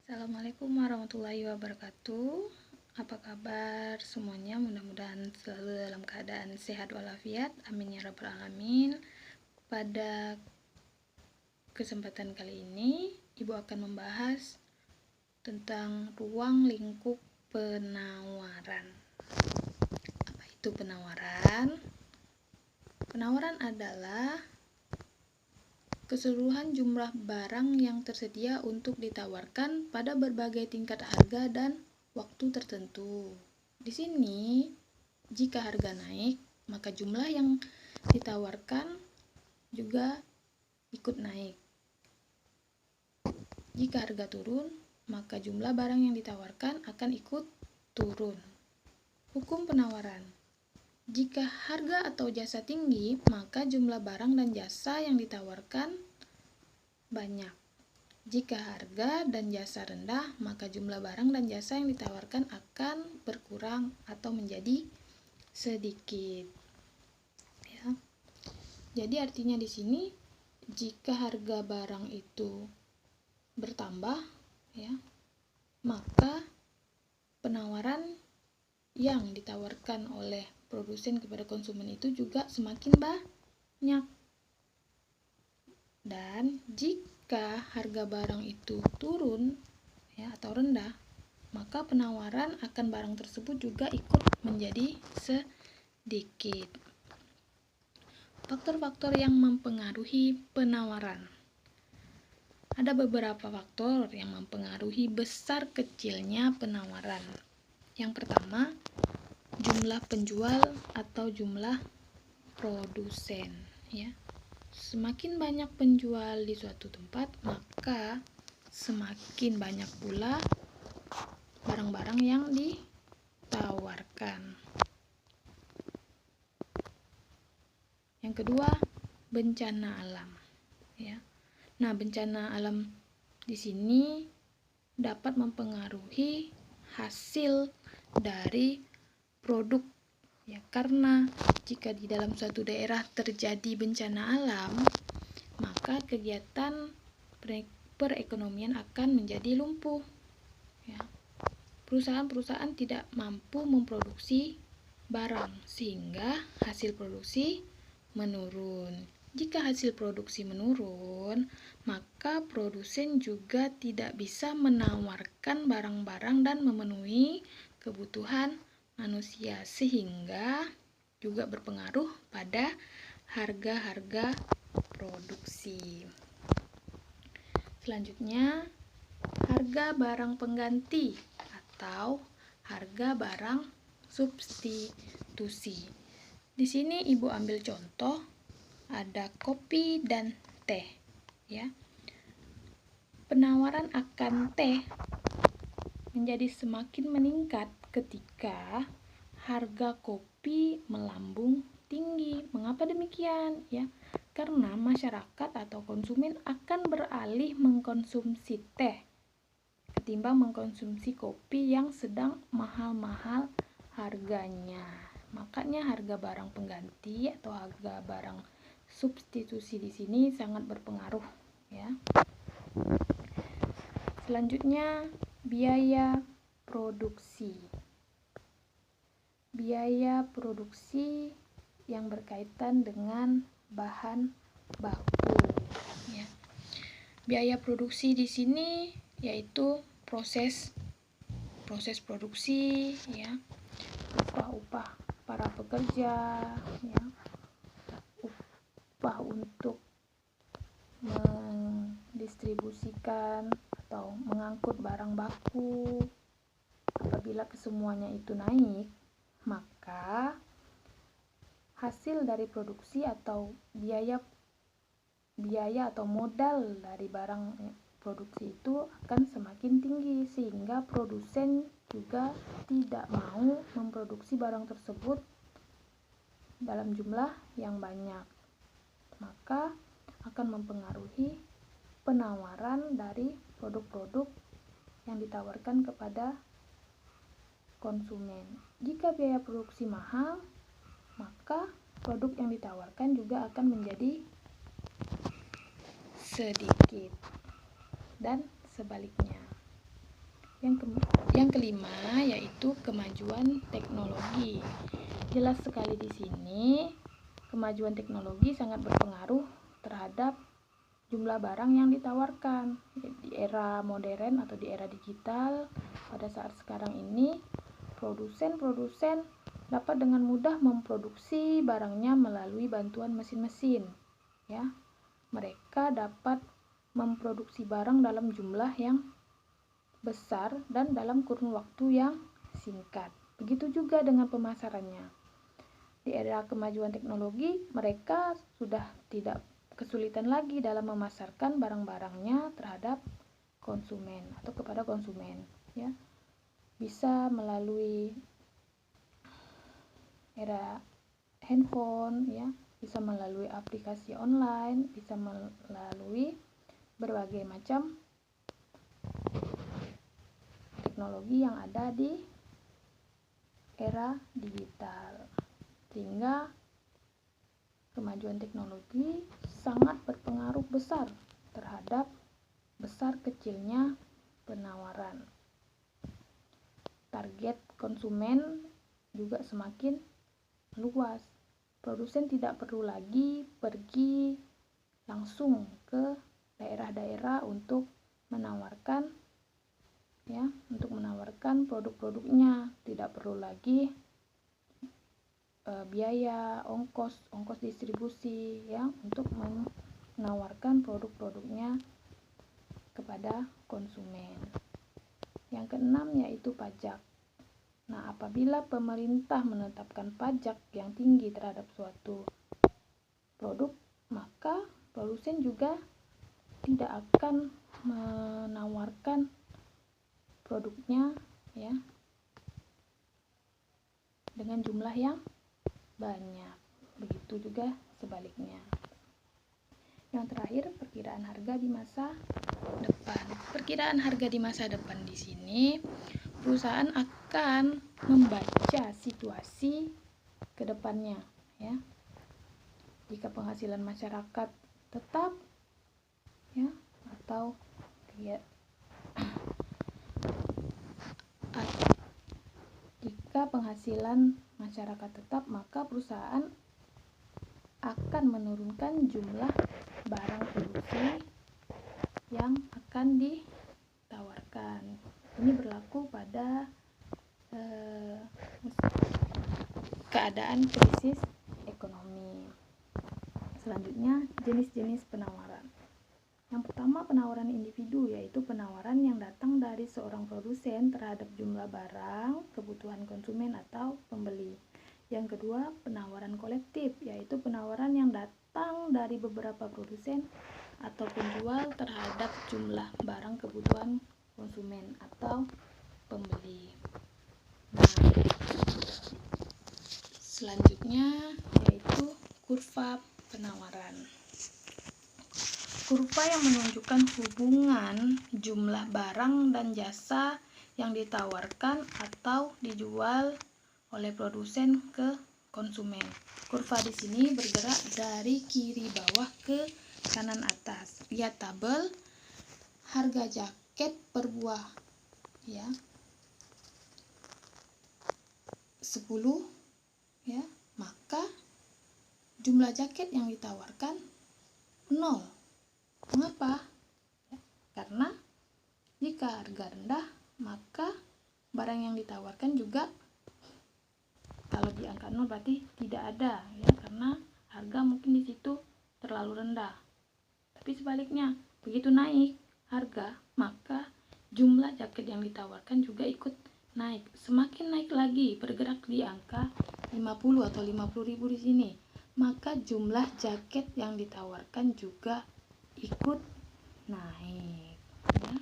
Assalamualaikum warahmatullahi wabarakatuh. Apa kabar semuanya? Mudah-mudahan selalu dalam keadaan sehat walafiat. Amin ya rabbal alamin. Pada kesempatan kali ini, Ibu akan membahas tentang ruang lingkup penawaran. Apa itu penawaran? Penawaran adalah keseluruhan jumlah barang yang tersedia untuk ditawarkan pada berbagai tingkat harga dan waktu tertentu. Di sini, jika harga naik, maka jumlah yang ditawarkan juga ikut naik. Jika harga turun, maka jumlah barang yang ditawarkan akan ikut turun. Hukum penawaran. Jika harga atau jasa tinggi, maka jumlah barang dan jasa yang ditawarkan banyak. Jika harga dan jasa rendah, maka jumlah barang dan jasa yang ditawarkan akan berkurang atau menjadi sedikit. Ya. Jadi artinya di sini, jika harga barang itu bertambah, ya, maka penawaran yang ditawarkan oleh produsen kepada konsumen itu juga semakin banyak. Dan jika harga barang itu turun, ya, atau rendah, maka penawaran akan barang tersebut juga ikut menjadi sedikit. Faktor-faktor yang mempengaruhi penawaran. Ada beberapa faktor yang mempengaruhi besar kecilnya penawaran. Yang pertama, jumlah penjual atau jumlah produsen, ya. Semakin banyak penjual di suatu tempat, maka semakin banyak pula barang-barang yang ditawarkan. Yang kedua, bencana alam, ya. Nah, bencana alam di sini dapat mempengaruhi hasil dari produk, ya, karena jika di dalam suatu daerah terjadi bencana alam, maka kegiatan perekonomian akan menjadi lumpuh, ya. Perusahaan-perusahaan tidak mampu memproduksi barang sehingga hasil produksi menurun. Jika hasil produksi menurun, maka produsen juga tidak bisa menawarkan barang-barang dan memenuhi kebutuhan manusia, sehingga juga berpengaruh pada harga-harga produksi. Selanjutnya, harga barang pengganti atau harga barang substitusi. Di sini Ibu ambil contoh, ada kopi dan teh, ya. Penawaran akan teh menjadi semakin meningkat ketika harga kopi melambung tinggi. Mengapa demikian? Ya, karena masyarakat atau konsumen akan beralih mengkonsumsi teh ketimbang mengkonsumsi kopi yang sedang mahal-mahal harganya. Makanya harga barang pengganti atau harga barang substitusi di sini sangat berpengaruh, ya. Selanjutnya, biaya produksi. Biaya produksi yang berkaitan dengan bahan baku, ya. Biaya produksi di sini yaitu proses produksi, ya. Upah para pekerja, ya. Upah untuk mendistribusikan atau mengangkut barang baku. Apabila kesemuanya itu naik, maka hasil dari produksi atau biaya atau modal dari barang produksi itu akan semakin tinggi, sehingga produsen juga tidak mau memproduksi barang tersebut dalam jumlah yang banyak. Maka akan mempengaruhi penawaran dari produk-produk yang ditawarkan kepada konsumen. Jika biaya produksi mahal, maka produk yang ditawarkan juga akan menjadi sedikit, dan sebaliknya. kelima yaitu kemajuan teknologi. Jelas sekali di sini kemajuan teknologi sangat berpengaruh terhadap jumlah barang yang ditawarkan. Di era modern atau di era digital pada saat sekarang ini, produsen dapat dengan mudah memproduksi barangnya melalui bantuan mesin-mesin. Ya, mereka dapat memproduksi barang dalam jumlah yang besar dan dalam kurun waktu yang singkat. Begitu juga dengan pemasarannya. Di era kemajuan teknologi, mereka sudah tidak kesulitan lagi dalam memasarkan barang-barangnya terhadap konsumen atau kepada konsumen, ya. Bisa melalui era handphone, ya, bisa melalui aplikasi online, bisa melalui berbagai macam teknologi yang ada di era digital. Sehingga kemajuan teknologi sangat berpengaruh besar terhadap besar kecilnya penawaran. Target konsumen juga semakin luas. Produsen tidak perlu lagi pergi langsung ke daerah-daerah untuk menawarkan produk-produknya. Tidak perlu lagi biaya ongkos distribusi, ya, untuk menawarkan produk-produknya kepada konsumen. Yang keenam yaitu pajak. Nah, apabila pemerintah menetapkan pajak yang tinggi terhadap suatu produk, maka produsen juga tidak akan menawarkan produknya, ya, dengan jumlah yang banyak. Begitu juga sebaliknya. Yang terakhir, perkiraan harga di masa depan. Perkiraan harga di masa depan di sini, perusahaan akan membaca situasi ke depannya, ya. Jika penghasilan masyarakat tetap, ya, atau jika penghasilan masyarakat tetap, maka perusahaan akan menurunkan jumlah barang produksi yang akan ditawarkan. Ini berlaku pada keadaan krisis ekonomi. Selanjutnya, jenis-jenis penawaran. Yang pertama, penawaran individu, yaitu penawaran yang datang dari seorang produsen terhadap jumlah barang, kebutuhan konsumen atau pembeli. Yang kedua, penawaran kolektif, yaitu penawaran yang datang dari beberapa produsen atau penjual terhadap jumlah barang kebutuhan konsumen atau pembeli. Nah, selanjutnya yaitu kurva penawaran. Kurva yang menunjukkan hubungan jumlah barang dan jasa yang ditawarkan atau dijual oleh produsen ke konsumen. Kurva di sini bergerak dari kiri bawah ke kanan atas. Lihat tabel harga jaket per buah, ya. 10, ya. Maka jumlah jaket yang ditawarkan 0. Mengapa? Karena jika harga rendah, maka barang yang ditawarkan juga, kalau di angka 0 berarti tidak ada, ya, karena harga mungkin di situ terlalu rendah. Tapi sebaliknya, begitu naik harga, maka jumlah jaket yang ditawarkan juga ikut naik. Semakin naik lagi, bergerak di angka 50 atau 50.000 di sini, maka jumlah jaket yang ditawarkan juga ikut naik, ya.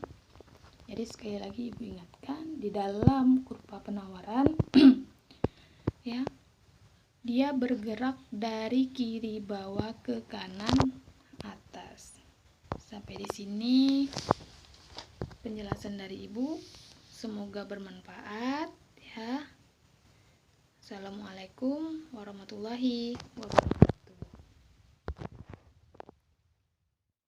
Jadi sekali lagi Ibu ingatkan, di dalam kurva penawaran ya, dia bergerak dari kiri bawah ke kanan atas. Sampai di sini penjelasan dari Ibu, semoga bermanfaat, ya. Assalamualaikum warahmatullahi wabarakatuh.